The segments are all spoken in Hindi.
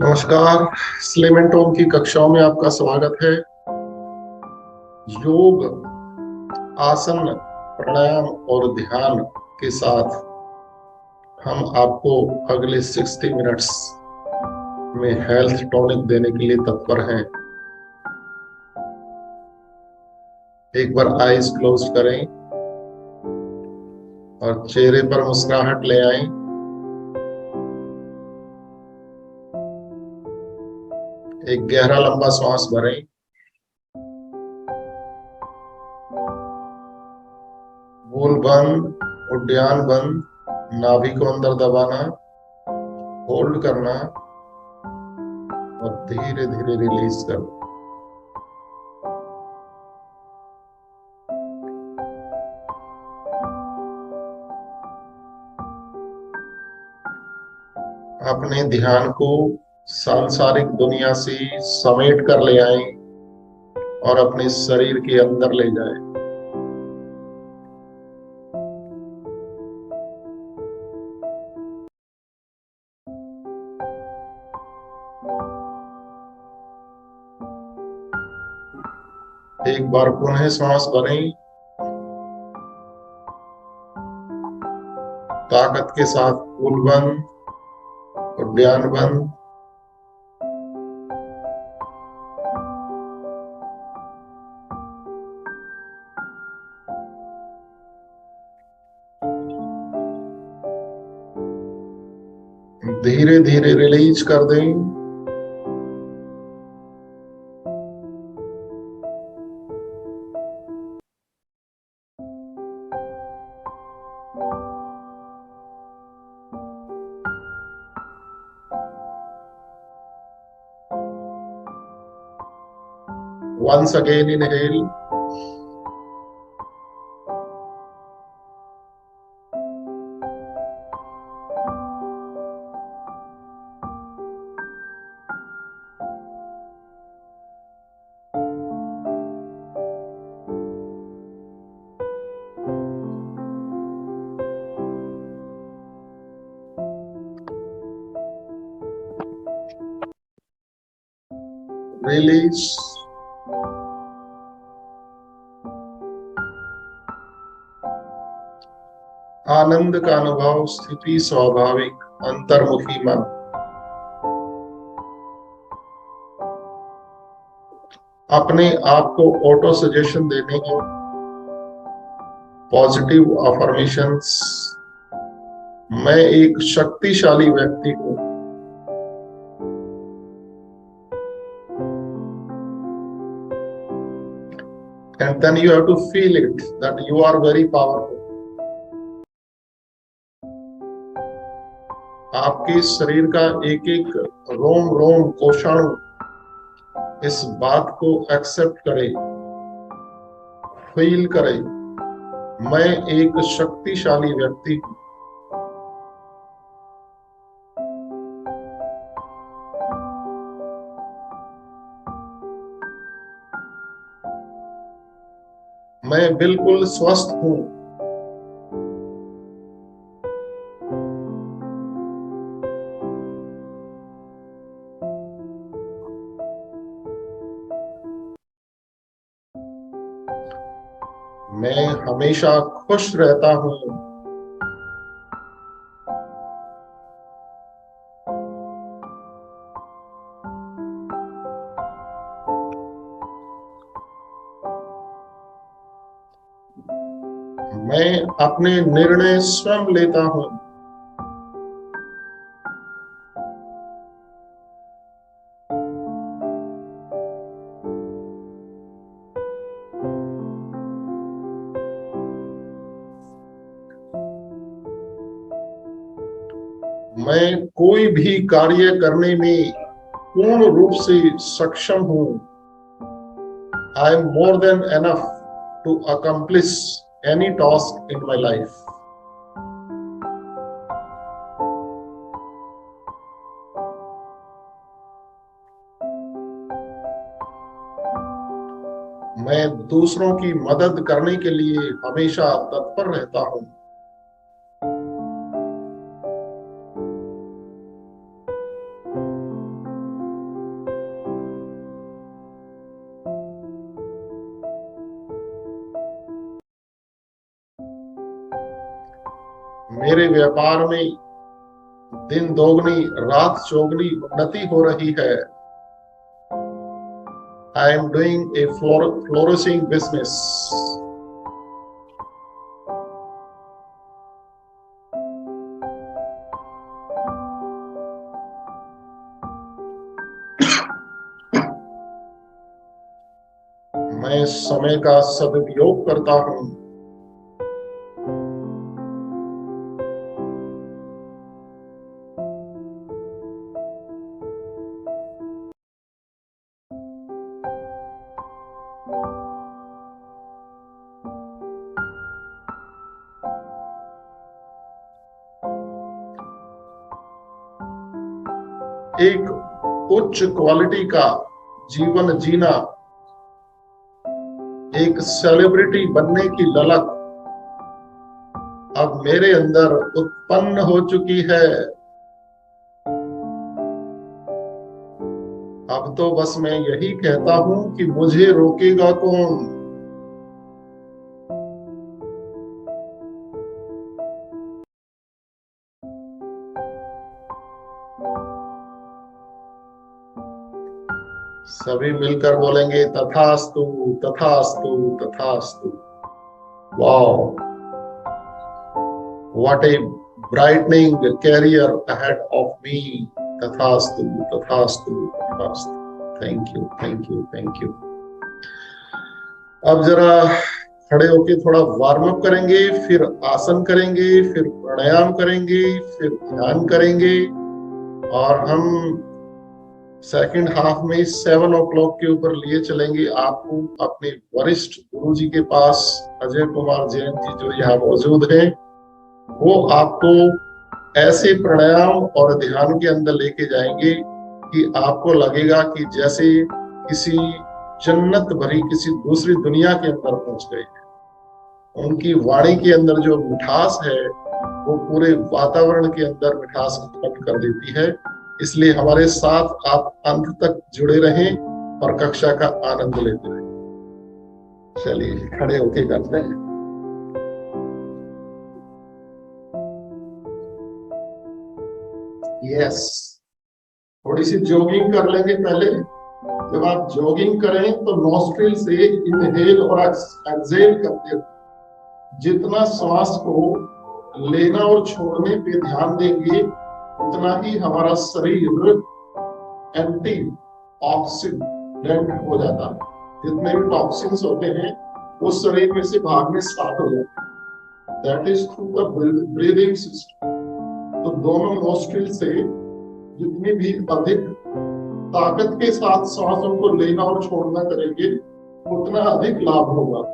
नमस्कार। स्लिम एंड टॉम की कक्षाओं में आपका स्वागत है। योग, आसन, प्राणायाम और ध्यान के साथ हम आपको अगले 60 मिनट्स में हेल्थ टॉनिक देने के लिए तत्पर हैं। एक बार आईज क्लोज करें और चेहरे पर मुस्कुराहट ले आएं। एक गहरा लंबा श्वास भरें। भूल बंद, उद्यान बंद, नाभि को अंदर दबाना, होल्ड करना और धीरे धीरे रिलीज करना। अपने ध्यान को सांसारिक दुनिया से समेट कर ले आए और अपने शरीर के अंदर ले जाए। एक बार पुनः श्वास भरें, ताकत के साथ भूल बंद, उद्यान बंद। धीरे धीरे रिलीज कर दें। Once again inhale, release। आनंद का अनुभव, स्थिति स्वाभाविक, अंतर्मुखी मन। अपने आप को ऑटो सजेशन देने हैं, पॉजिटिव अफर्मेशंस। मैं एक शक्तिशाली व्यक्ति हूं। And then you have to feel it that you are very powerful. आपके शरीर का एक एक रोम रोम कोषाणु इस बात को एक्सेप्ट करे, फील करे, मैं एक शक्तिशाली व्यक्ति हूं। मैं बिल्कुल स्वस्थ हूं। मैं हमेशा खुश रहता हूं। मैं अपने निर्णय स्वयं लेता हूं। मैं कोई भी कार्य करने में पूर्ण रूप से सक्षम हूं। I am more than enough to accomplish any task in my life. मैं दूसरों की मदद करने के लिए हमेशा तत्पर रहता हूं। मेरे व्यापार में दिन दोगुनी रात चौगुनी उन्नति हो रही है। I am doing a flourishing business. मैं समय का सदुपयोग करता हूं। एक उच्च क्वालिटी का जीवन जीना, एक सेलिब्रिटी बनने की ललक अब मेरे अंदर उत्पन्न हो चुकी है। अब तो बस मैं यही कहता हूं कि मुझे रोकेगा कौन। सभी मिलकर बोलेंगे तथास्तु तथास्तु तथास्तु। Wow, what a brightening career ahead of me. तथास्तु तथास्तु तथास्तु। Thank you thank you thank you. अब जरा खड़े होके थोड़ा वार्म अप करेंगे, फिर आसन करेंगे, फिर प्राणायाम करेंगे, फिर ध्यान करेंगे, और हम सेकंड हाफ में 7 o'clock के ऊपर लिए चलेंगे आपको अपने वरिष्ठ गुरु जी के पास। अजय कुमार जैन जी जो यहाँ मौजूद हैं, वो आपको ऐसे प्राणायाम और ध्यान के अंदर लेके जाएंगे कि आपको लगेगा कि जैसे किसी जन्नत भरी किसी दूसरी दुनिया के अंदर पहुंच गए हैं। उनकी वाणी के अंदर जो मिठास है वो पूरे वातावरण के अंदर मिठास उत्पन्न कर देती है। इसलिए हमारे साथ आप अंत तक जुड़े रहें और कक्षा का आनंद लेते रहें। चलिए खड़े होके करते हैं। यस, थोड़ी सी जॉगिंग कर लेंगे पहले। जब आप जॉगिंग करें तो नॉस्ट्रिल से इनहेल और एक्सहेल करते हो। जितना श्वास को लेना और छोड़ने पे ध्यान देंगे उतना ही हमारा शरीर एंटी ऑक्सीडेंट हो जाता है। जितने भी टॉक्सिन्स होते हैं वो शरीर में से भागने स्टार्ट हो जाते हैं। That is through the breathing system. तो दोनों नोस्ट्रिल से जितनी भी अधिक ताकत के साथ सांसों को लेना और छोड़ना करेंगे उतना अधिक लाभ होगा।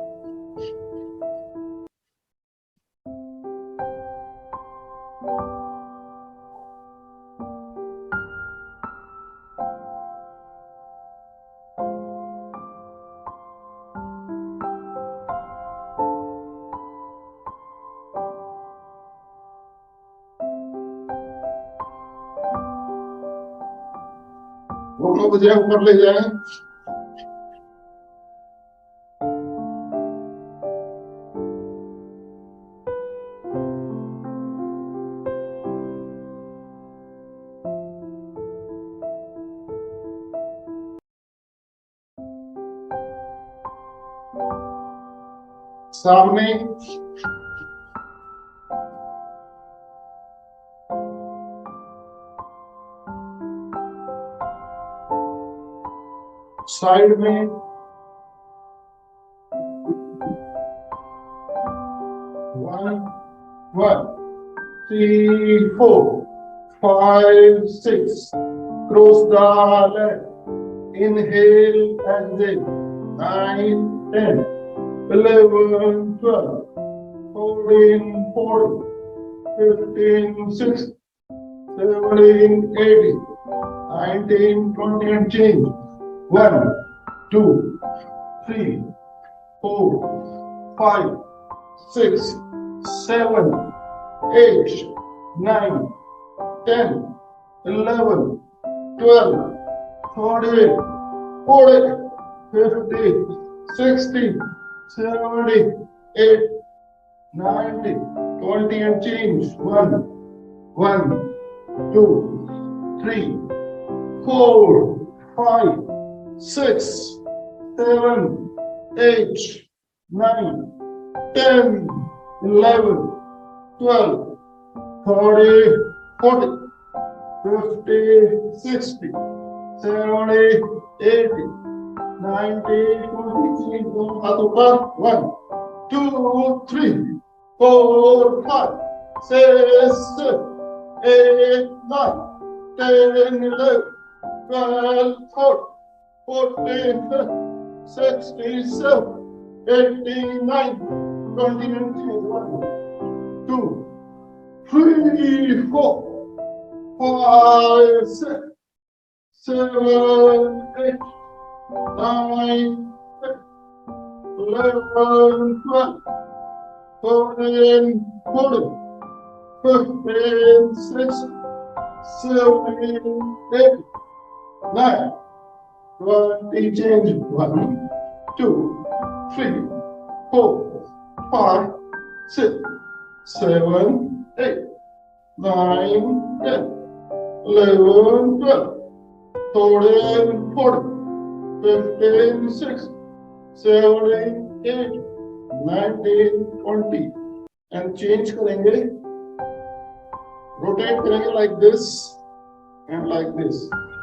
दोनों भुजाएं ऊपर ले जाएं। सामने साइड में 1 2 3 4 5 6 cross the leg, inhale exhale 9 10 11 12 14 15 16 17 18 19 20 and change 1 2 3 4 5 6 7 8 9 10 11 12 13 14 15 16 17 18 19 20 and change. 1, 1, 2, 3, 4, 5, 6, 7, 8, 9, 10, 11, 12, 30, 40, 50, 60, 70, 80, 90, 20, हाथों पर 1, 2, 3, 4, 5, 6, 7, 8, 9, 10, 11, 12, 14, 67, 89, 20, 1, 2, 3, 4, 5, 6, 7, 8, 9, 10, 11, 12, 13, 14, 15, 16, 17, 18, 9, 20, change. 1, 2, 3, 4, 5, 6, 7, 8, 9, 10, 11, 12, 13, 14, 15, 16, 17, 18, 19, 20 and change करेंगे, rotate करेंगे like this and like this.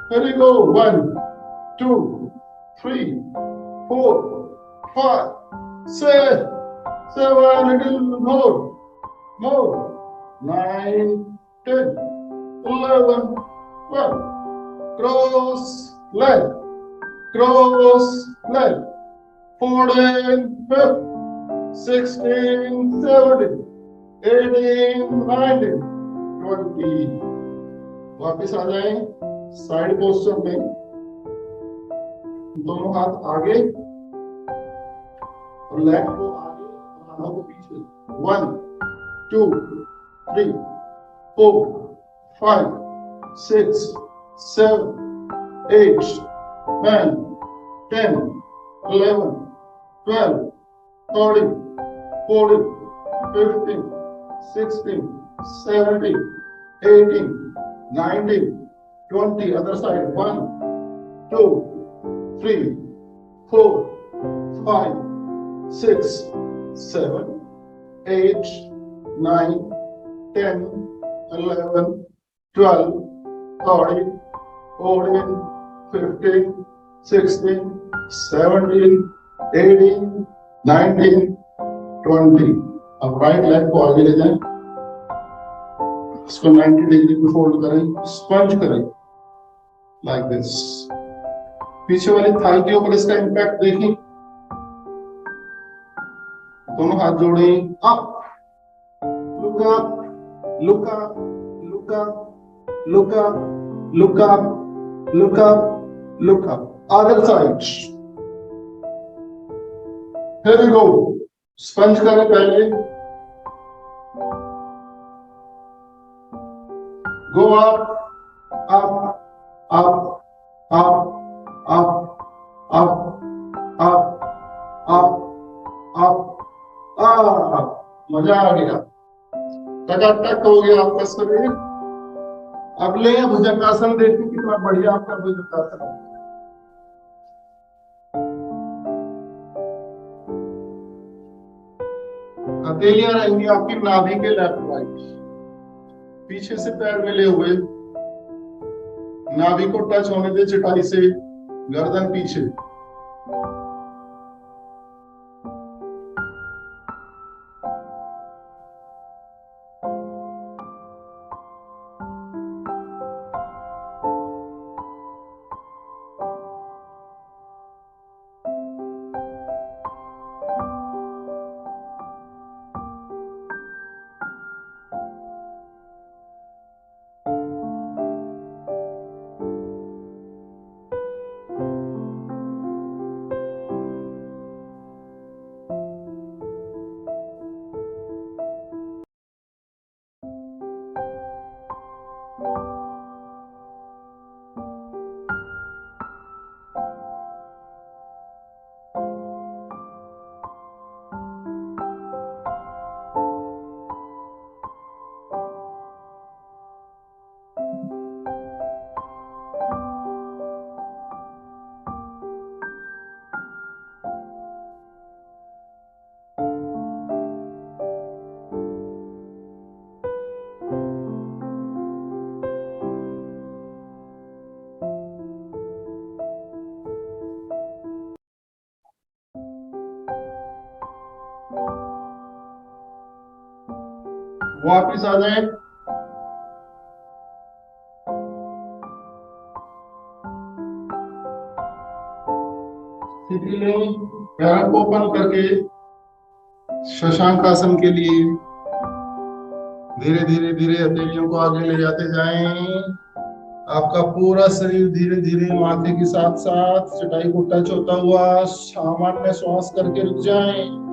Here we go. 1, 2, 3, 4, 5, 6, 7, little more, 9, 10, 11, 12, cross leg, 14, 15, 16, 17, 18, 19, 20. वापिस आ जाएं साइड पोस्चर में, दोनों हाथ आगे और लेग को आगे और हाथों को पीछे. 1, 2, 3, 4, 5, 6, 7, 8, 9, 10, 11, 12, 13, 14, 15, 16, 17, 18, 19, 20. Other side. 1, 2, 3, 4, 5, 6, 7, 8, 9, 10, 11, 12, 13, 14, 15, 16, 17, 18, 19, 20. अब राइट लेग को आगे ले जाएं, इसको 90 डिग्री पे फोल्ड करें, स्पंज करें लाइक दिस. पीछे वाली थाई के ऊपर इसका इंपैक्ट देखें. दोनों हाथ जोड़ें, up, look up, look up, look up, look up, look up, look up, look up. Other side. Here we go. Sponge करें पहले. Go up, up, up, up, up, up, up, up, up, up. मजा आ गया. टकाटक हो गया आपका शरीर. अब ले भुजंगासन, देखिए कितना बढ़िया आपका भुजंगासन है. हथेलियां रहेंगी आपकी नाभि के लेफ्ट राइट. पीछे से पैर मिले हुए, नाभि को टच होने दे चटाई से, गर्दन पीछे. वापिस आ जाए। स्थिति लें, पैरों को ओपन करके शशांक आसन के लिए धीरे धीरे धीरे हथेलियों को आगे ले जाते जाएं। आपका पूरा शरीर धीरे धीरे माथे के साथ साथ चटाई को टच होता हुआ सामान्य श्वास करके रुक जाएं।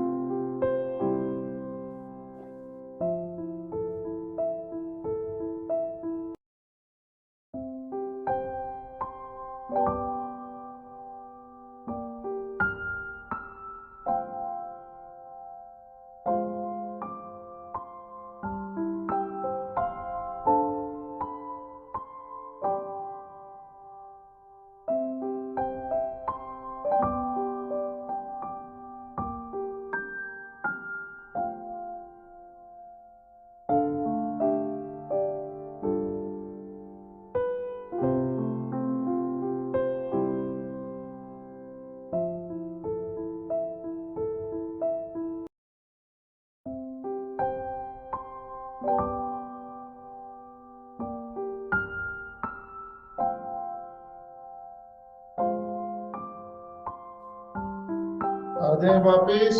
आ जाए वापिस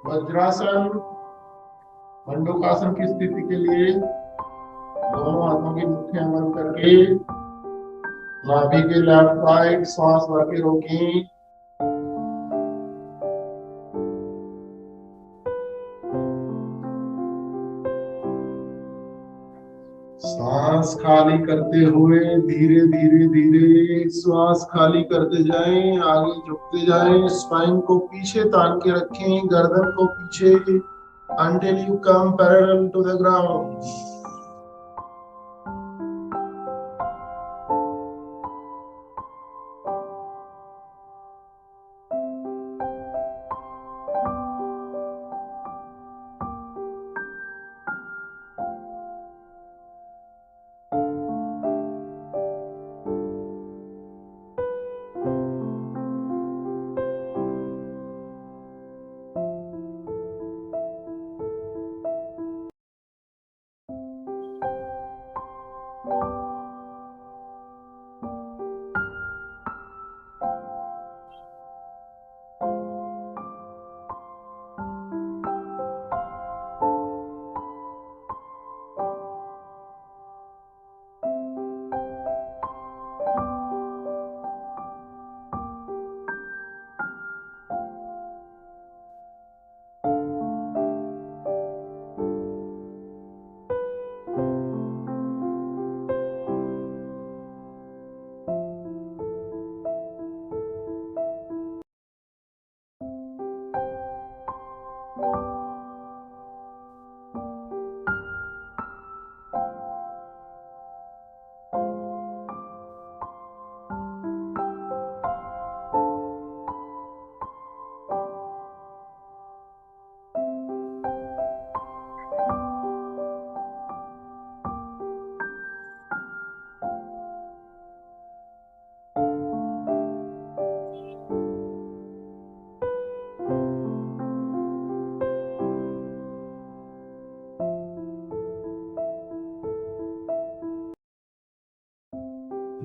वज्रासन, मंडूकासन की स्थिति के लिए दोनों हाथों की मुट्ठियां बंद करके नाभि के लेफ्ट राइट श्वास भर के रोकें। सांस खाली करते हुए धीरे धीरे धीरे श्वास खाली करते जाएं, आगे झुकते जाएं, स्पाइन को पीछे तान के रखें, गर्दन को पीछे until you come parallel to the ground.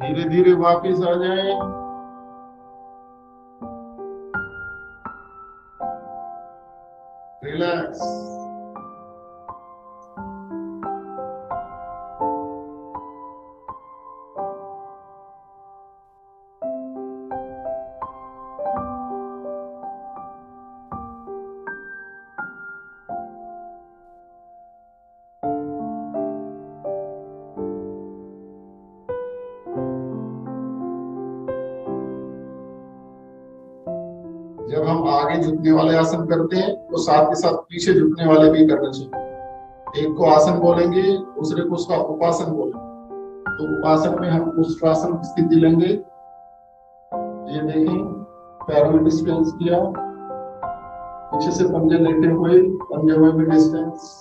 धीरे धीरे वापस आ जाएं। रिलैक्स। जब हम आगे झुकने वाले आसन करते हैं तो साथ के साथ पीछे झुकने वाले भी करने चाहिए। एक को आसन बोलेंगे, दूसरे को उसका उपासन बोलेंगे। तो उपासन में हम उष्ट्रासन की स्थिति लेंगे। ये देखें, पैरों में डिस्टेंस किया, पीछे से पंजे लेटे हुए, पंजे में भी डिस्टेंस।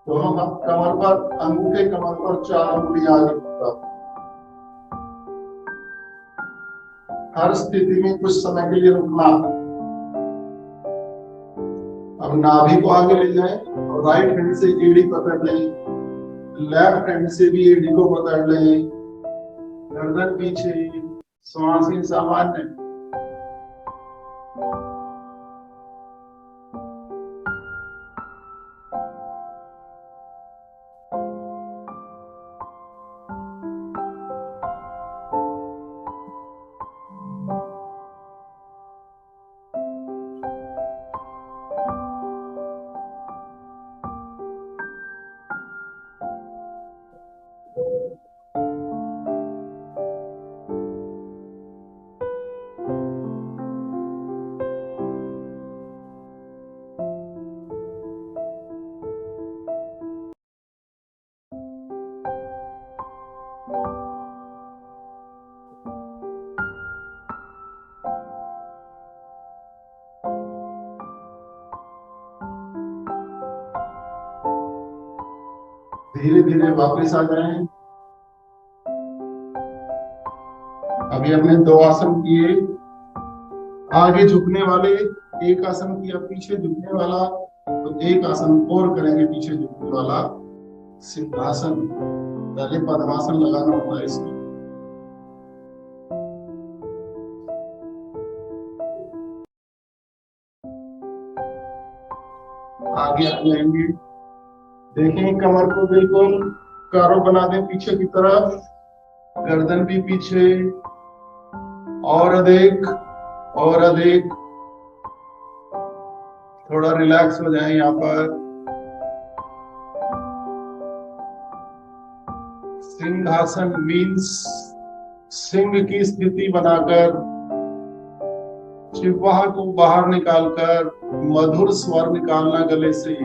दोनों कमर पर, अंगूठे कमर पर 4 उंगलियां आगे बढ़ा। हर स्थिति में कुछ समय के लिए रुकना। अब नाभि को आगे ले जाएं और राइट हैंड से एड़ी पकड़ लें, लेफ्ट हैंड से भी एड़ी को पकड़ लें, गर्दन पीछे, श्वासें सामान्य। धीरे धीरे वापस आ जाएं। अभी हमने 2 आसन किए, आगे झुकने वाले, एक आसन किया पीछे झुकने वाला, तो एक आसन और करेंगे पीछे झुकने वाला, सिंहासन। पहले पद्मासन लगाना होता है इसमें। आगे आ जाएंगे, देखें कमर को बिल्कुल कारो बना दें पीछे की तरफ, गर्दन भी पीछे, और अधिक और अधिक। थोड़ा रिलैक्स हो जाए यहाँ पर। सिंहासन मीन्स सिंह की स्थिति बनाकर, जिह्वा को बाहर निकालकर मधुर स्वर निकालना गले से।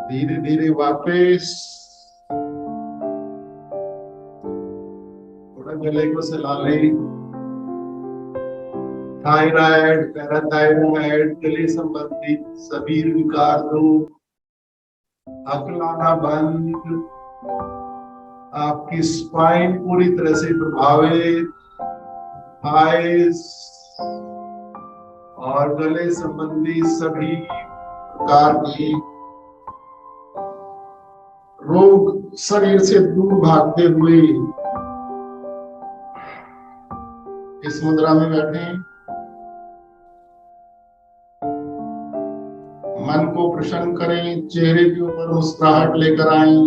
धीरे धीरे वापस, थोड़ा गले को सहला लें। थायराइड, पैराथायराइड, गले संबंधित सभी विकार रोग, हकलाना बंद, आपकी स्पाइन पूरी तरह से प्रभावित, आइस और गले संबंधी सभी प्रकार की रोग शरीर से दूर भागते हुए इस मुद्रा में बैठे। मन को प्रसन्न करें, चेहरे के ऊपर मुस्कुराहट लेकर आए।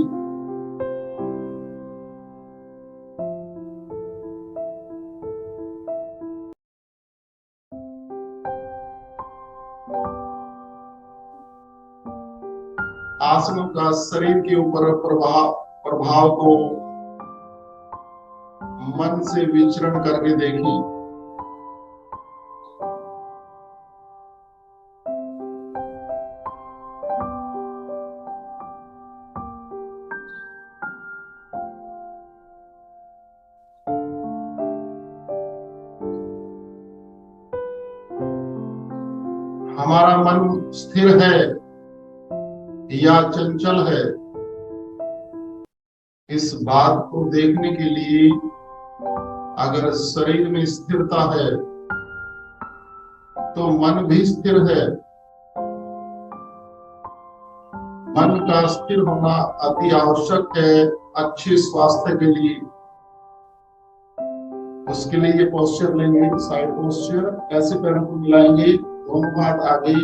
आसनों का शरीर के ऊपर प्रभाव को मन से विचरण करके देखें। हमारा मन स्थिर है या चंचल है, इस बात को देखने के लिए अगर शरीर में स्थिरता है तो मन भी स्थिर है। मन का स्थिर होना अति आवश्यक है अच्छे स्वास्थ्य के लिए। उसके लिए ये पोस्चर लेंगे, साइड पोस्चर। ऐसे पैरों को मिलाएंगे, दोनों हाथ आगे,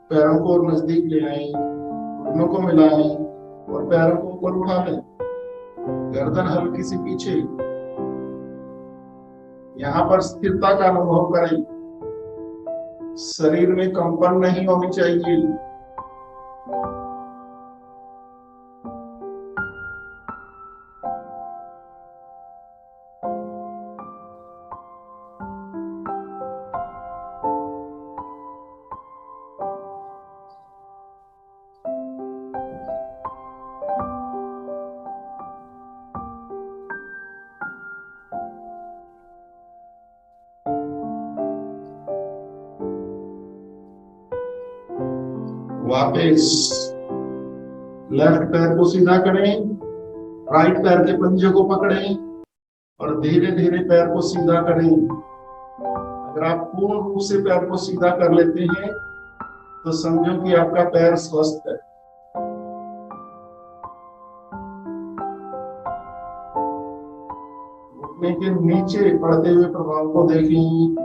पैरों को और नजदीक ले आए, घुटनों को मिलाएं और पैरों को ऊपर उठा लें, गर्दन हल्की सी पीछे। यहाँ पर स्थिरता का अनुभव करें, शरीर में कंपन नहीं होनी चाहिए। वापस लेफ्ट पैर को सीधा करें, राइट पैर के पंजे को पकड़ें और धीरे धीरे पैर को सीधा करें। अगर आप पूर्ण रूप से पैर को सीधा कर लेते हैं तो समझो कि आपका पैर स्वस्थ है। घुटने के नीचे पड़ते हुए प्रभाव को देखें।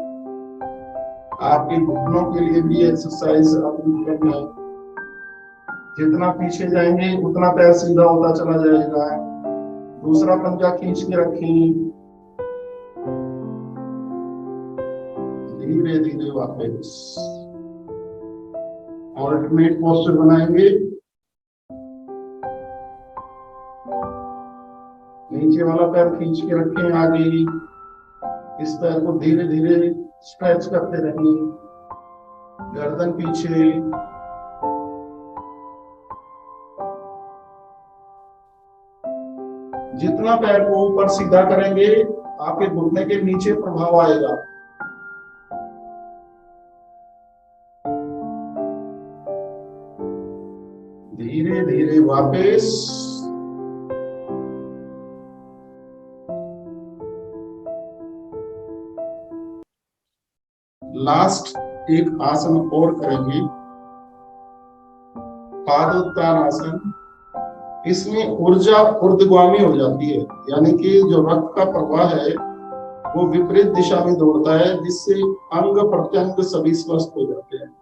आपके घुटनों के लिए भी एक्सरसाइज अपनी करनी है। जितना पीछे जाएंगे उतना पैर सीधा होता चला जाएगा। दूसरा पंजा खींच के रखें, धीरे धीरे वापस ऑल्टरनेट पोस्चर बनाएंगे। नीचे वाला पैर खींच के रखें आगे, इस पैर को धीरे धीरे स्ट्रेच करते रहें, गर्दन पीछे। जितना पैर को ऊपर सीधा करेंगे आपके घुटने के नीचे प्रभाव आएगा। धीरे धीरे वापस। लास्ट एक आसन और करेंगे, पादोत्तान आसन। इसमें ऊर्जा ऊर्ध्वगामी हो जाती है, यानी कि जो रक्त का प्रवाह है वो विपरीत दिशा में दौड़ता है, जिससे अंग प्रत्यंग सभी स्वस्थ हो जाते हैं।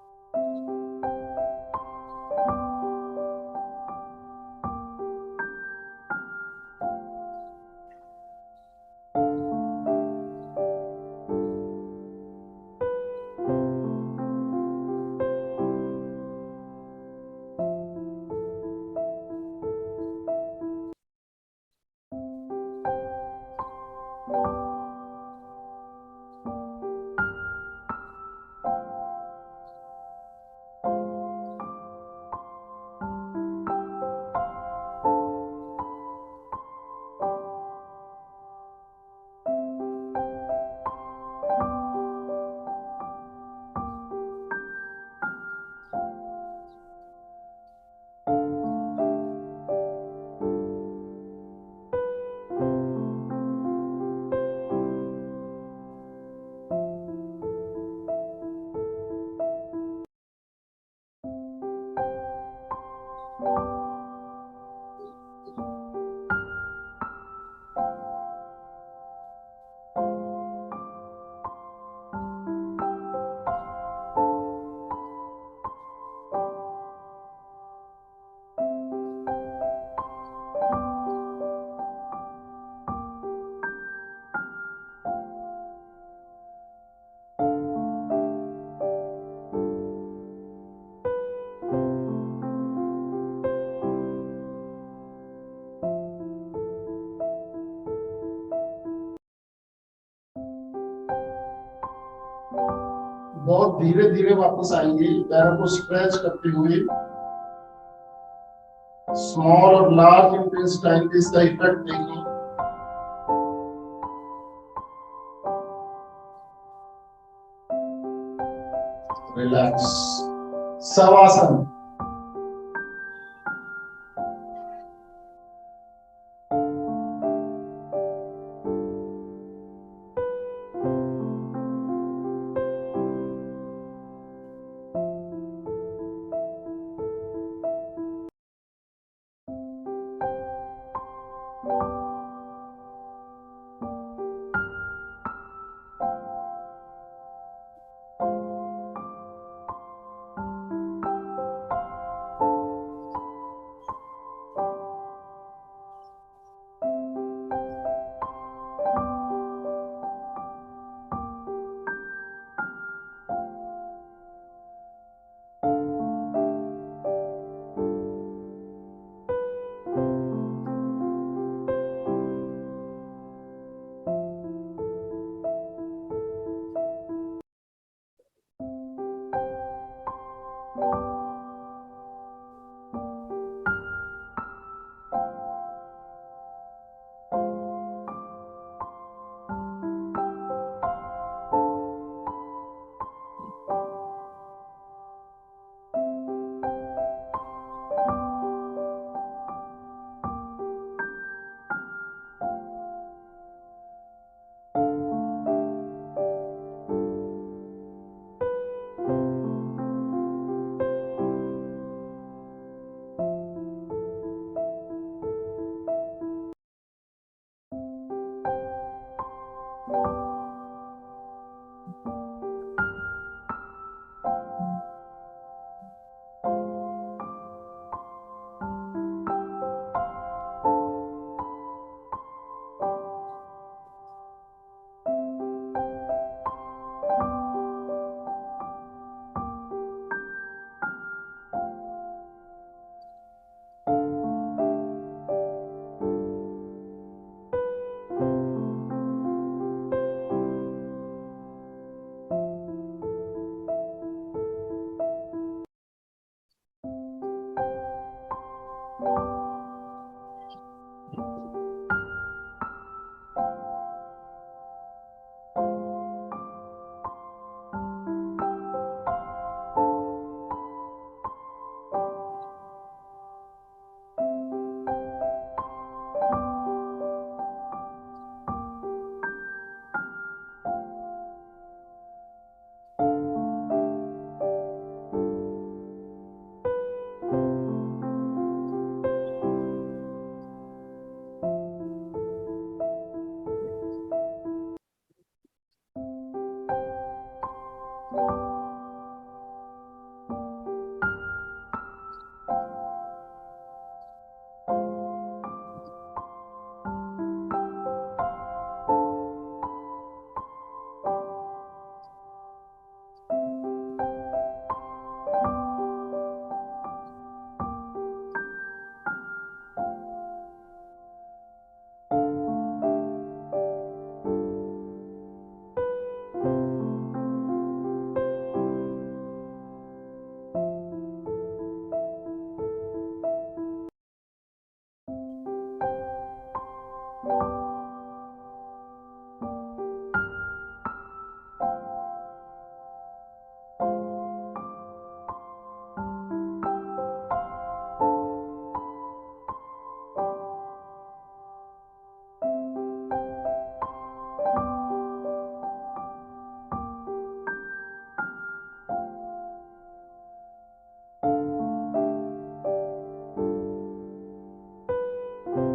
बहुत धीरे धीरे वापस आएंगे, पैरों को स्ट्रेच करते हुए। स्मॉल और लार्ज इंटेस्टाइन के इसका इफेक्ट देखें। रिलैक्स। शवासन।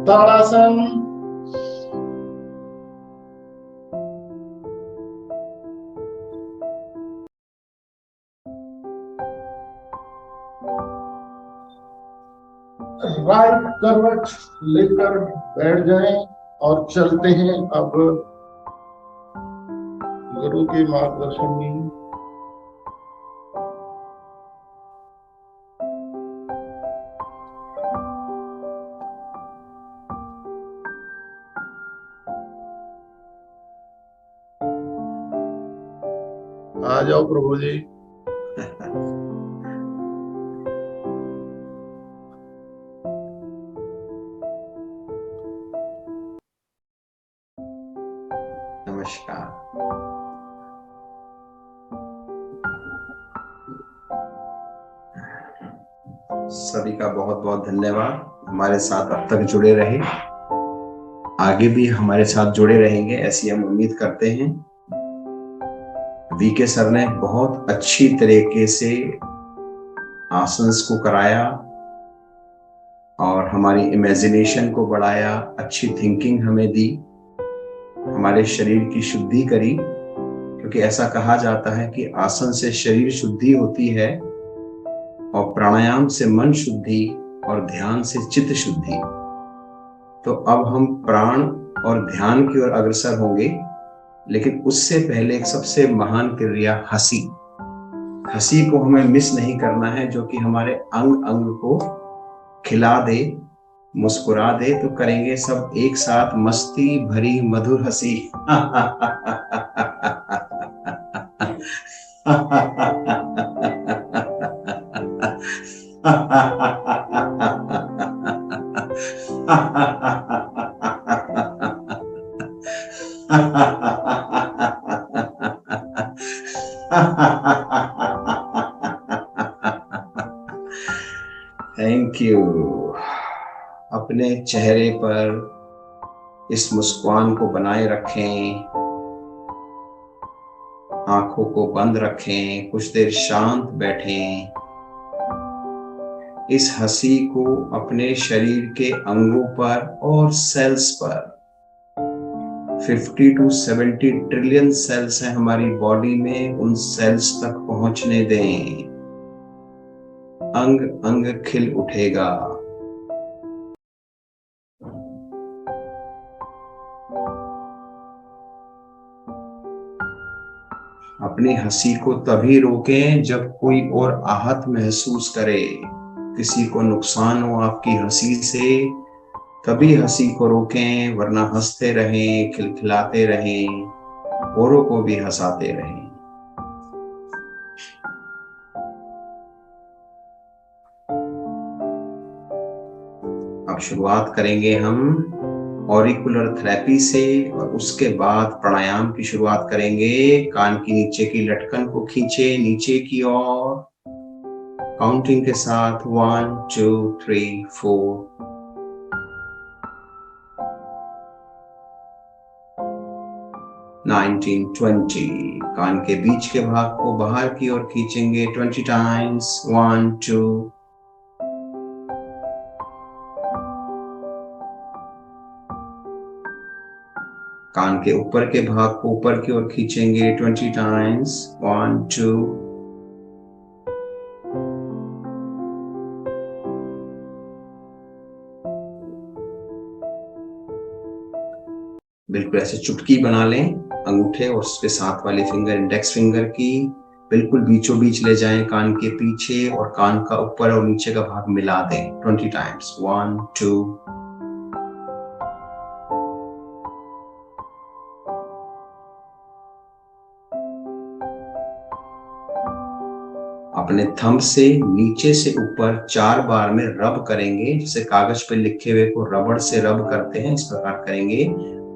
ताड़ासन, राइट करवट लेकर बैठ जाएं और चलते हैं अब गुरु के मार्गदर्शन में। आ जाओ प्रभु जी। नमस्कार। सभी का बहुत बहुत धन्यवाद, हमारे साथ अब तक जुड़े रहे, आगे भी हमारे साथ जुड़े रहेंगे ऐसी हम उम्मीद करते हैं। वीके सर ने बहुत अच्छी तरीके से आसन्स को कराया और हमारी इमेजिनेशन को बढ़ाया, अच्छी थिंकिंग हमें दी, हमारे शरीर की शुद्धि करी, क्योंकि ऐसा कहा जाता है कि आसन से शरीर शुद्धि होती है और प्राणायाम से मन शुद्धि और ध्यान से चित्त शुद्धि। तो अब हम प्राण और ध्यान की ओर अग्रसर होंगे, लेकिन उससे पहले एक सबसे महान क्रिया हंसी। हंसी को हमें मिस नहीं करना है, जो कि हमारे अंग अंग को खिला दे, मुस्कुरा दे। तो करेंगे सब एक साथ मस्ती भरी मधुर हंसी। Thank you. अपने चेहरे पर इस मुस्कान को बनाए रखें, आंखों को बंद रखें, कुछ देर शांत बैठें। इस हंसी को अपने शरीर के अंगों पर और सेल्स पर, 50 to 70 ट्रिलियन सेल्स हैं हमारी बॉडी में, उन सेल्स तक पहुंचने दें। अंग अंग खिल उठेगा। अपनी हंसी को तभी रोकें जब कोई और आहत महसूस करे, किसी को नुकसान हो आपकी हंसी से, तभी हंसी को रोकें, वरना हंसते रहें, खिलखिलाते रहें, औरों को भी हंसाते रहें। अब शुरुआत करेंगे हम ऑरिकुलर थेरेपी से और उसके बाद प्राणायाम की शुरुआत करेंगे। कान की नीचे की लटकन को खींचे नीचे की ओर, काउंटिंग के साथ 1 2 3 4। 19 20। कान के बीच के भाग को बाहर की ओर खींचेंगे 20 टाइम्स। 1 2। कान के ऊपर के भाग को ऊपर की ओर खींचेंगे 20 टाइम्स। 1 2। बिल्कुल ऐसे चुटकी बना लें अंगूठे और उसके साथ वाली फिंगर इंडेक्स फिंगर की बिल्कुल बीचों बीच ले जाएं कान के पीछे और कान का ऊपर और नीचे का भाग मिला दें 20 टाइम्स। 1 2। अपने थंब से नीचे से ऊपर 4 बार में रब करेंगे, जैसे कागज पे लिखे हुए को रबड़ से रब करते हैं, इस प्रकार करेंगे।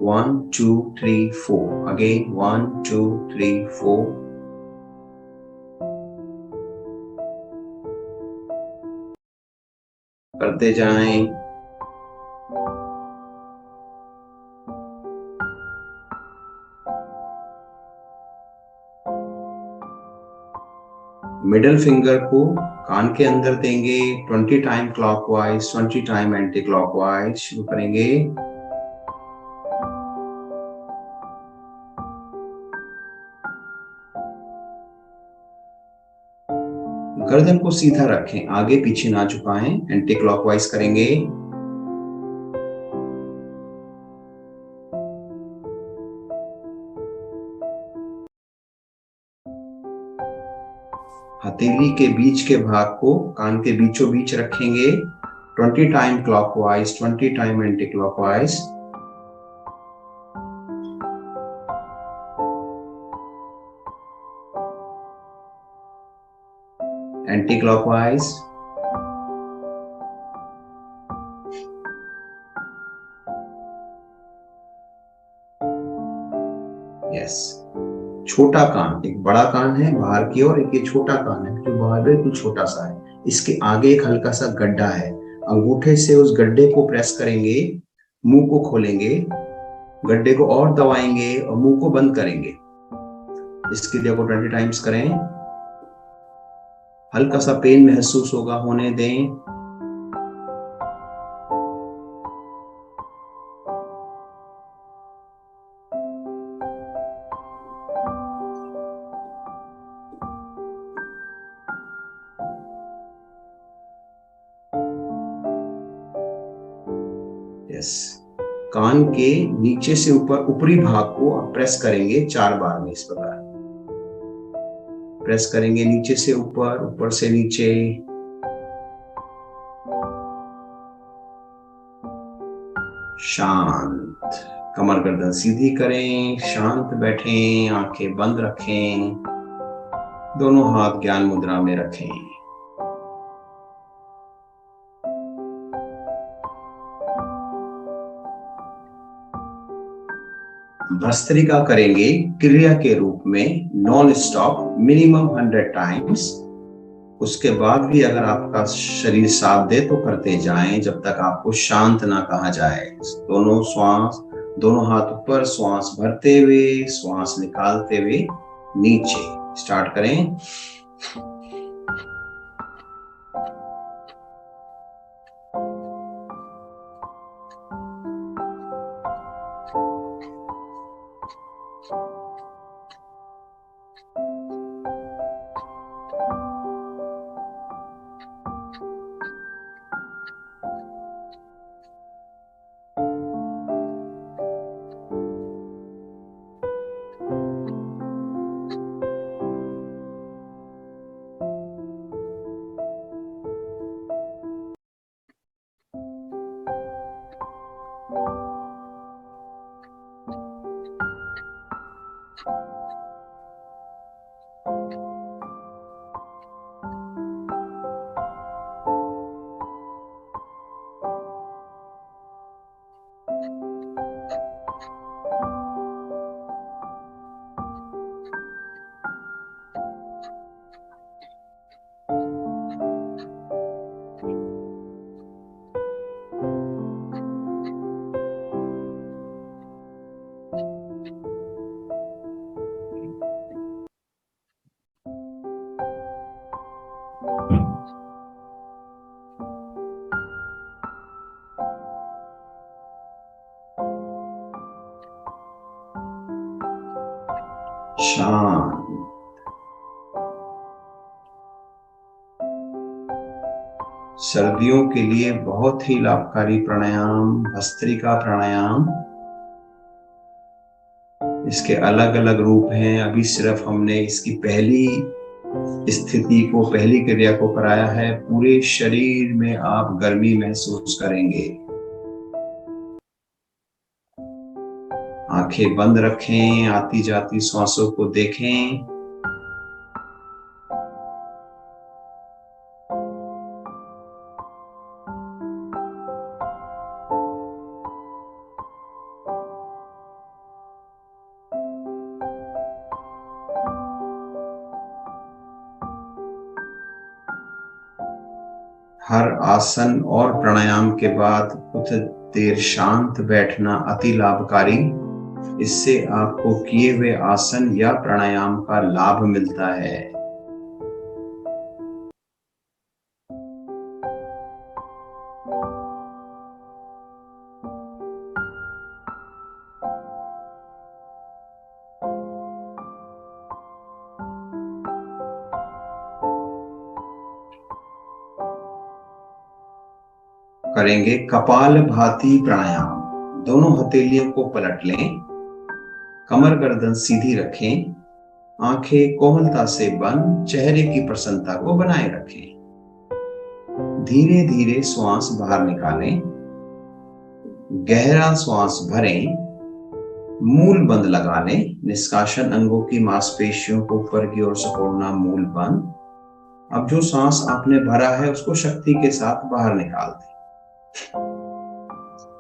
1 2 3 4। अगेन 1 2 3 4। करते जाएं। मिडल फिंगर को कान के अंदर देंगे 20 time clockwise 20 time anti clockwise. शुरू करेंगे। गर्दन को सीधा रखें, आगे पीछे ना झुकाएं। एंटी क्लॉकवाइज करेंगे। हथेली के बीच के भाग को कान के बीचों बीच रखेंगे 20 time clockwise 20 time anti clockwise. Anti clockwise. Yes. छोटा कान, एक बड़ा कान है बाहर की ओर, एक ये छोटा कान है जो बाहर बिल्कुल छोटा सा है। इसके आगे एक हल्का सा गड्ढा है, अंगूठे से उस गड्ढे को प्रेस करेंगे, मुंह को खोलेंगे, गड्ढे को और दबाएंगे और मुंह को बंद करेंगे। इस क्रिया को 20 टाइम्स करें। हल्का सा पेन महसूस होगा, होने दें। यस। कान के नीचे से ऊपर ऊपरी भाग को आप प्रेस करेंगे 4 बार में, इस प्रकार प्रेस करेंगे नीचे से ऊपर, ऊपर से नीचे। शांत। कमर गर्दन सीधी करें, शांत बैठें, आंखें बंद रखें, दोनों हाथ ज्ञान मुद्रा में रखें। भस्त्रिका करेंगे क्रिया के रूप में नॉन स्टॉप मिनिमम 100 टाइम्स। उसके बाद भी अगर आपका शरीर साथ दे तो करते जाएं जब तक आपको शांत ना कहा जाए। दोनों श्वास, दोनों हाथ ऊपर, श्वास भरते हुए श्वास निकालते हुए नीचे। स्टार्ट करें। शांत। सर्दियों के लिए बहुत ही लाभकारी प्राणायाम भस्त्रिका प्राणायाम। इसके अलग अलग रूप हैं। अभी सिर्फ हमने इसकी पहली स्थिति को, पहली क्रिया को कराया है। पूरे शरीर में आप गर्मी महसूस करेंगे। आंखें बंद रखें, आती जाती सांसों को देखें। हर आसन और प्राणायाम के बाद कुछ देर शांत बैठना अति लाभकारी। इससे आपको किए हुए आसन या प्राणायाम का लाभ मिलता है। करेंगे कपालभाति प्राणायाम। दोनों हथेलियों को पलट लें, कमर गर्दन सीधी रखें, आंखें कोमलता से बंद, चेहरे की प्रसन्नता को बनाए रखें। धीरे धीरे श्वास बाहर निकालें, गहरा श्वास भरें, मूल बंद लगा लें। निष्कासन अंगों की मांसपेशियों को ऊपर की ओर सिकोड़ना, मूल बंद। अब जो सांस आपने भरा है उसको शक्ति के साथ बाहर निकाल दें।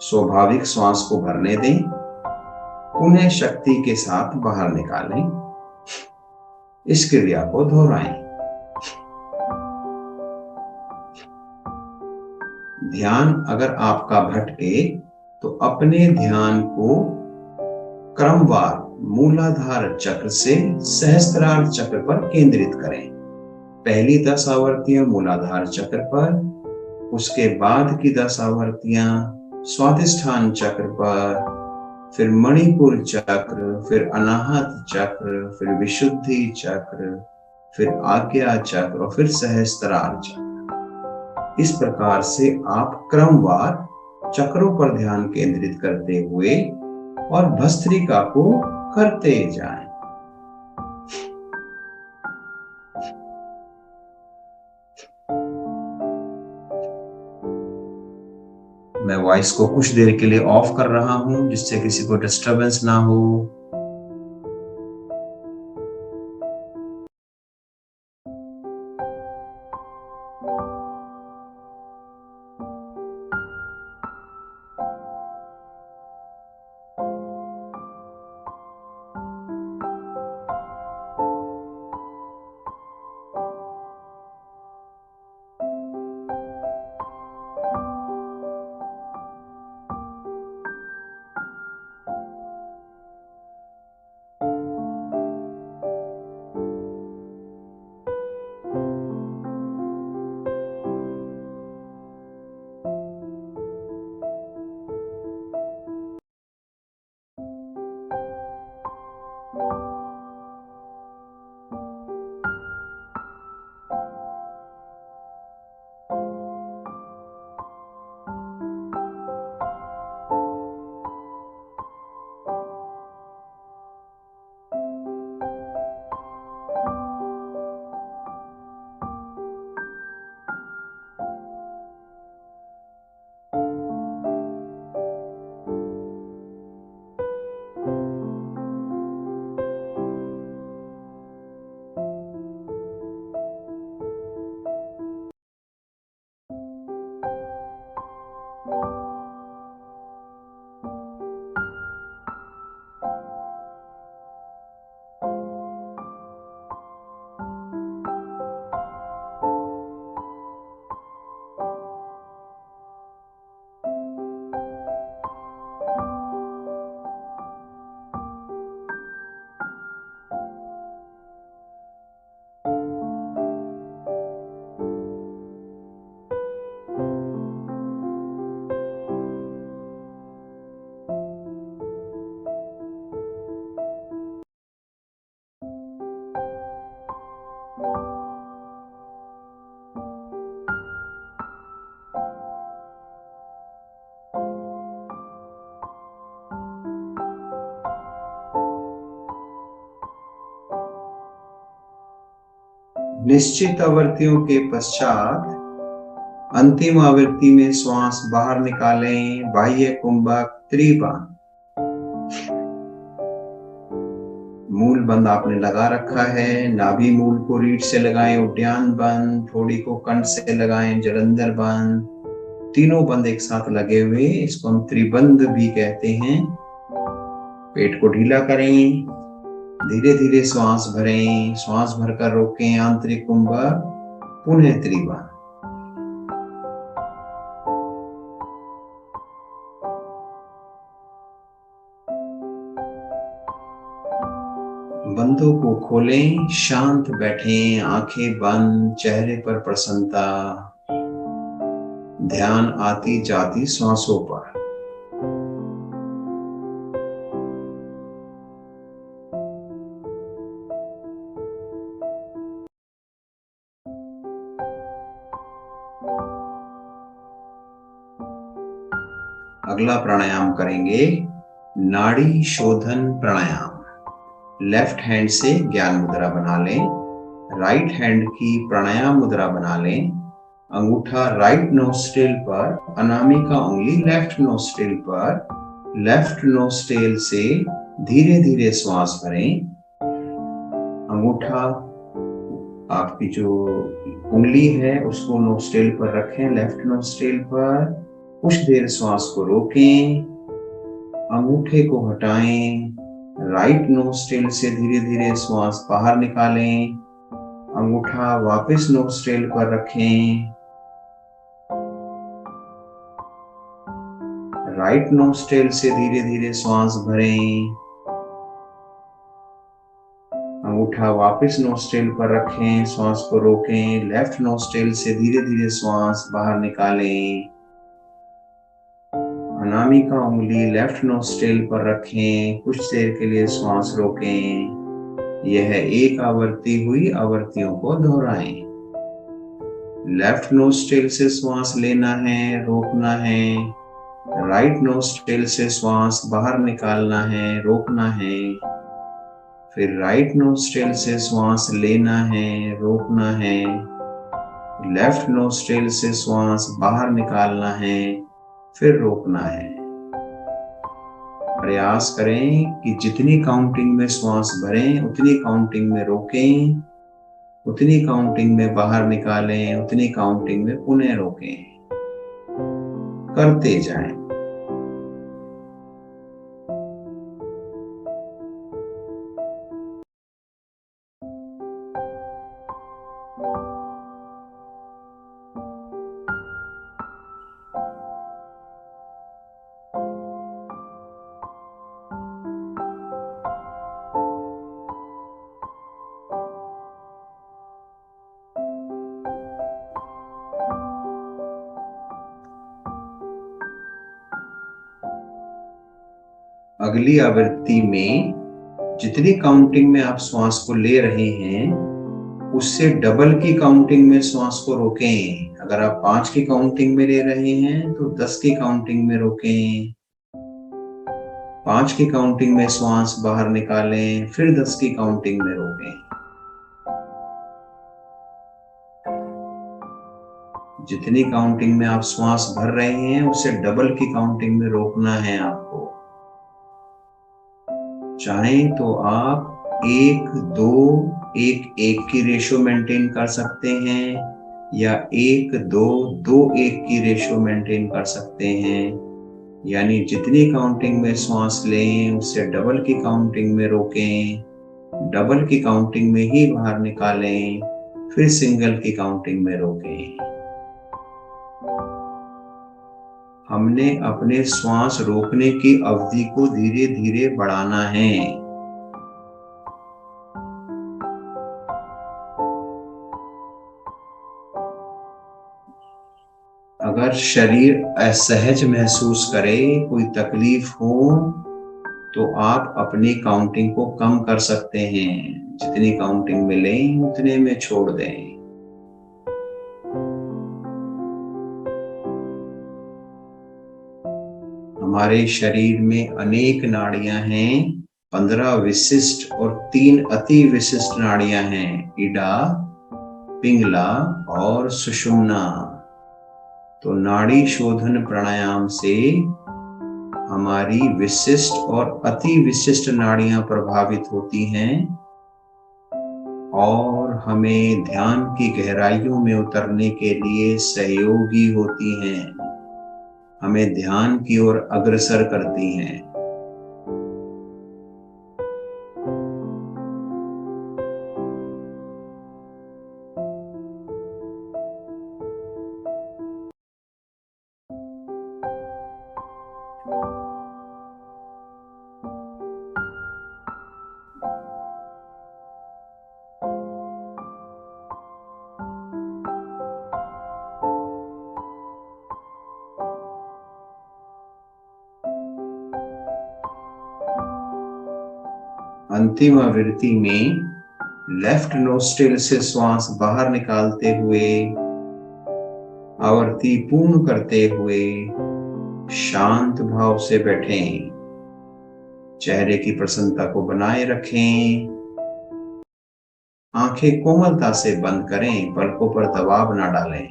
स्वाभाविक श्वास को भरने दें, पुनः शक्ति के साथ बाहर निकालें। इस क्रिया को दोहराएं। ध्यान अगर आपका भटके तो अपने ध्यान को क्रमवार मूलाधार चक्र से सहस्त्रार चक्र पर केंद्रित करें। पहली 10 आवर्तियां मूलाधार चक्र पर, उसके बाद की 10 आवर्तियां स्वादिष्ठान चक्र पर, फिर मणिपुर चक्र, फिर अनाहत चक्र, फिर विशुद्धि चक्र, फिर आज्ञा चक्र और फिर सहस्त्रार चक्र। इस प्रकार से आप क्रमवार चक्रों पर ध्यान केंद्रित करते हुए और भस्त्रिका को करते जाएं। मैं वॉइस को कुछ देर के लिए ऑफ कर रहा हूं जिससे किसी को डिस्टरबेंस ना हो। निश्चित आवृत्तियों के पश्चात अंतिम आवृत्ति में श्वास बाहर निकालें, बाह्य कुंभक त्रिबान। मूल बंद आपने लगा रखा है, नाभि मूल को रीढ़ से लगाएं, उद्यान बंद, थोड़ी को कंठ से लगाएं, जलंधर बंद। तीनों बंद एक साथ लगे हुए, इसको हम त्रिबंध भी कहते हैं। पेट को ढीला करें, धीरे धीरे श्वास भरें, श्वास भरकर रोकें, आंतरिक कुंभक, पुनः त्रिबान। बंदों को खोलें, शांत बैठें, आंखें बंद, चेहरे पर प्रसन्नता, ध्यान आती जाती श्वासों पर। अगला प्राणायाम करेंगे नाड़ी शोधन प्राणायाम। लेफ्ट हैंड से ज्ञान मुद्रा बना लें, राइट हैंड की प्राणायाम मुद्रा बना लें। अंगूठा राइट नोस्ट्रिल पर, अनामिका उंगली लेफ्ट नोस्ट्रिल पर। लेफ्ट नोस्ट्रिल से धीरे धीरे श्वास भरें। अंगूठा आपकी जो उंगली है उसको नोस्ट्रिल पर रखें, लेफ्ट नोस्ट्रिल पर। कुछ देर श्वास को रोकें, अंगूठे को हटाएं, राइट नोस्ट्रिल से धीरे धीरे श्वास बाहर निकालें। अंगूठा वापस नोस्ट्रिल पर रखें, राइट नोस्ट्रिल से धीरे धीरे श्वास भरें। अंगूठा वापस नोस्ट्रिल पर रखें, श्वास को रोकें, लेफ्ट नोस्ट्रिल से धीरे धीरे श्वास बाहर निकालें। अनामिका उंगली लेफ्ट नोस्ट्रिल पर रखें, कुछ देर के लिए श्वास रोकें। यह एक आवृत्ति हुई, आवृत्तियों को दोहराएं। लेफ्ट नोस्ट्रिल से श्वास लेना है, रोकना है। राइट नोस्ट्रिल से श्वास बाहर निकालना है, रोकना है। फिर राइट नोस्ट्रिल से श्वास लेना है, रोकना है। लेफ्ट नोस्ट्रिल से श्वास बाहर निकालना है, फिर रोकना है। प्रयास करें कि जितनी काउंटिंग में श्वास भरें उतनी काउंटिंग में रोकें, उतनी काउंटिंग में बाहर निकालें, उतनी काउंटिंग में पुनः रोकें। करते जाएं। अगली आवृत्ति में जितनी काउंटिंग में आप श्वास को ले रहे हैं उससे डबल की काउंटिंग में श्वास को रोकें। अगर आप 5 की काउंटिंग में ले रहे हैं तो 10 की काउंटिंग में रोकें। 5 की काउंटिंग में श्वास बाहर निकालें, फिर 10 की काउंटिंग में रोकें। जितनी काउंटिंग में आप श्वास भर रहे हैं उससे डबल की काउंटिंग में रोकना है आपको। चाहें तो आप 1, 2, 1, 1 की रेशो मेंटेन कर सकते हैं या 1, 2, 2, 1 की रेशो मेंटेन कर सकते हैं। यानी जितनी काउंटिंग में श्वास लें उससे डबल की काउंटिंग में रोकें, डबल की काउंटिंग में ही बाहर निकालें, फिर सिंगल की काउंटिंग में रोकें। हमने अपने श्वास रोकने की अवधि को धीरे धीरे बढ़ाना है। अगर शरीर असहज महसूस करे, कोई तकलीफ हो, तो आप अपनी काउंटिंग को कम कर सकते हैं। जितनी काउंटिंग में लें उतने में छोड़ दें। हमारे शरीर में अनेक नाड़ियां हैं, 15 विशिष्ट और 3 अति विशिष्ट नाड़ियां हैं। इडा, पिंगला और सुषुम्ना। तो नाड़ी शोधन प्राणायाम से हमारी विशिष्ट और अति विशिष्ट नाड़ियां प्रभावित होती हैं और हमें ध्यान की गहराइयों में उतरने के लिए सहयोगी होती हैं, हमें ध्यान की ओर अग्रसर करती हैं। अंतिम आवृत्ति में लेफ्ट नोस्ट्रिल से श्वास बाहर निकालते हुए आवृत्ति पूर्ण करते हुए शांत भाव से बैठें। चेहरे की प्रसन्नता को बनाए रखें। आंखें कोमलता से बंद करें, पलकों पर दबाव ना डालें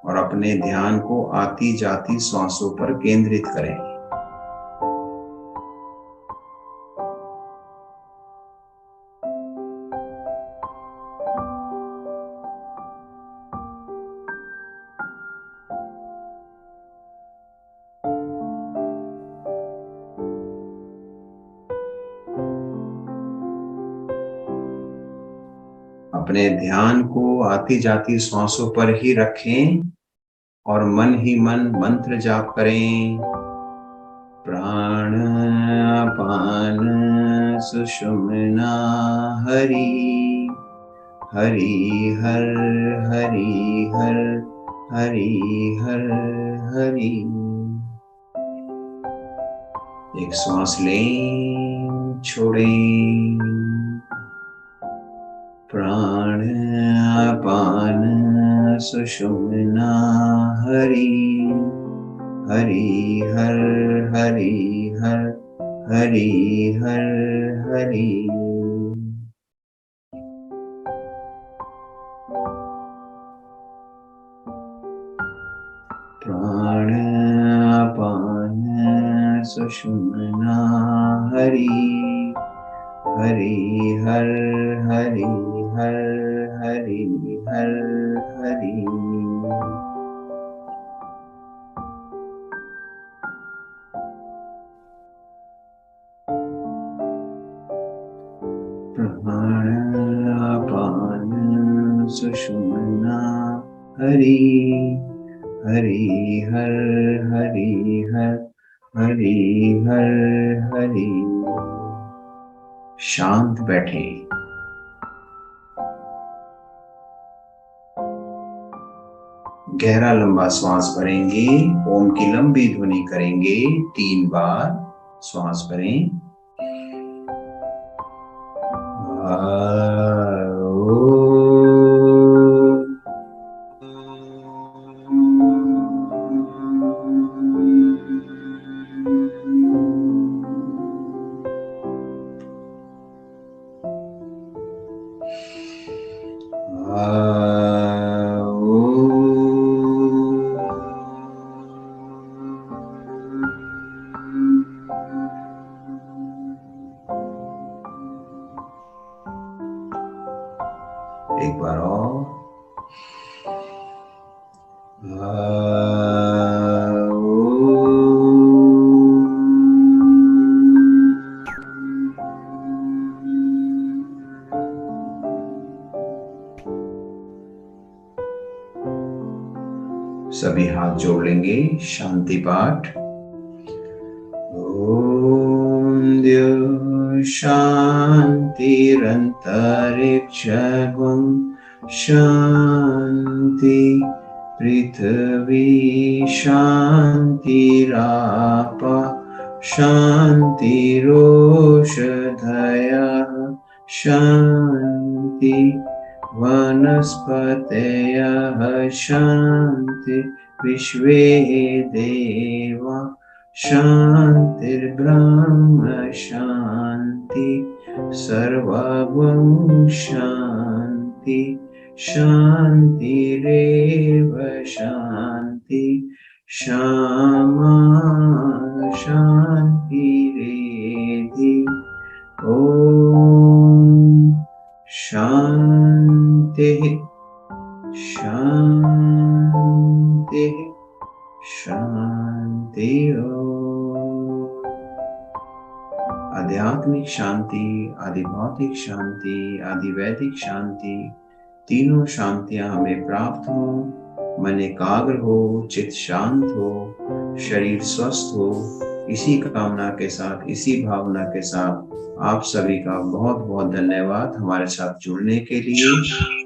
और अपने ध्यान को आती जाती श्वासों पर केंद्रित करें। अपने ध्यान को आती जाती श्वासों पर ही रखें और मन ही मन मंत्र जाप करें। प्राण अपान सुषुम्ना हरि हरि हर हरि हर हरि हर हरि। एक श्वास लें, छोड़ें। प्राण अपान सुषुम्ना हरि हरि हर हरि हर हरि हर हरि। प्राण अपान सुषुम्ना हरि हरि हर हरि हर हरि हर हरि। प्राण अपान सुषुम्ना हरि हरि हर हरि हर हरि हर हरि। शांत बैठें। गहरा लंबा श्वास भरेंगे। ओम की लंबी ध्वनि करेंगे 3 बार। श्वास भरें। एक बार और। सभी हाथ जोड़ लेंगे। शांति पाठ। ओम द्यो शांतिरंतरिक्षगुं शांति पृथ्वी शांतिराप शांतिरोषधयः शांति वनस्पतयः शांति विश्वे देवा शांतिर्ब्रह्म शांति सर्वं शांति शांतिरेव शांति क्षमा शांतिरेधि ओम शांति शांति शांति ओम। आध्यात्मिक शांति, आदि भौतिक शांति, आदि वैदिक शांति, तीनों शांतियां हमें प्राप्त हो। मन एकाग्र हो, चित्त शांत हो, शरीर स्वस्थ हो। इसी कामना के साथ, इसी भावना के साथ आप सभी का बहुत बहुत धन्यवाद हमारे साथ जुड़ने के लिए।